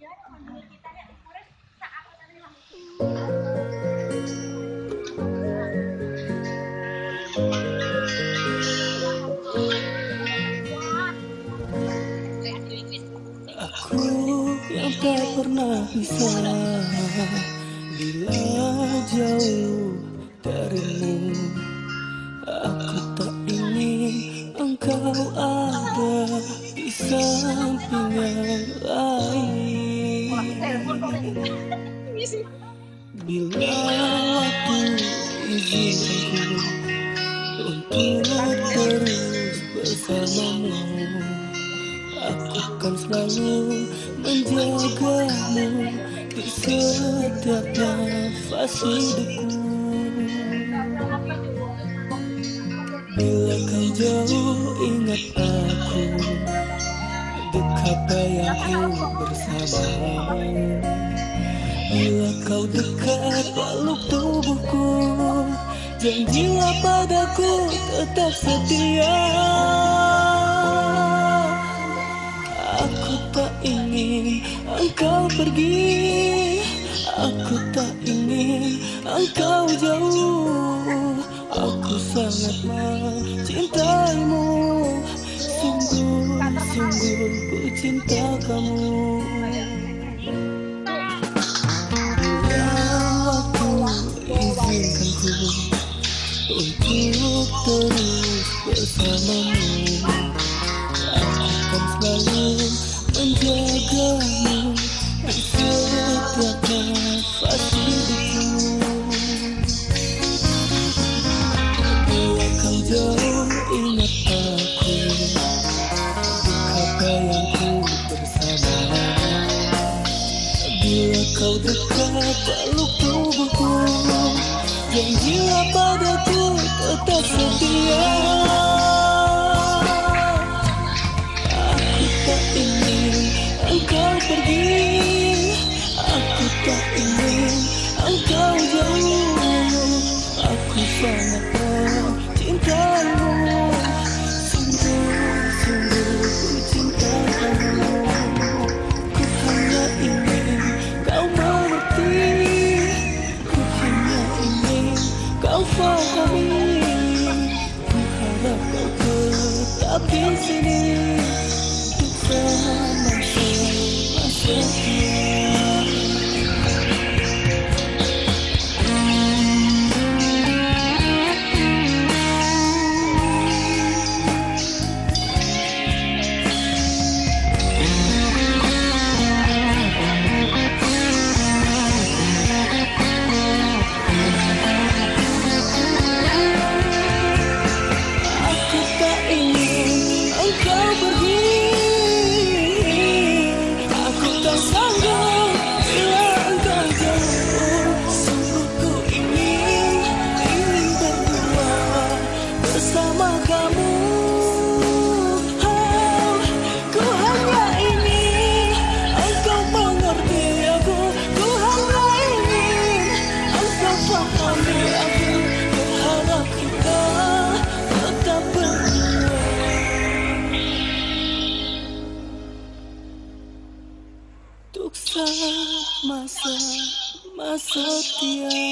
Aku yang tak pernah bisa bila jauh darimu. Aku tak ingin engkau ada di samping yang lain. Bila waktu izinkanku untuk terus bersamamu, aku kan selalu menjagamu di setiap nafas hidupku. Bila kau jauh ingat aku, dekat bayangku bersamamu. Bila kau dekat peluk tubuhku, janjilah padaku tetap setia. Aku tak ingin engkau pergi, aku tak ingin engkau jauh. Aku sangat mencintaimu, sungguh-sungguh ku cinta kamu. Bila waktu izinkanku untuk terus bersamamu, aku akan selalu menjagamu di setiap nafas hidupku. Bila kau jauh ingat aku, dekat bayangku bersamamu. Bila kau dekat peluk tubuhku, janjilah padaku tetap setia. Aku tak ingin engkau pergi, aku tak ingin engkau jauh. Aku sangat mencintaimu, sungguh-sungguh ku cinta kamu. Ku hanya ingin kau mengerti, ku hanya ingin kau fahami. Ku harap kau tetap di sini untuk sama-sama setia. Untuk sama-sama setia.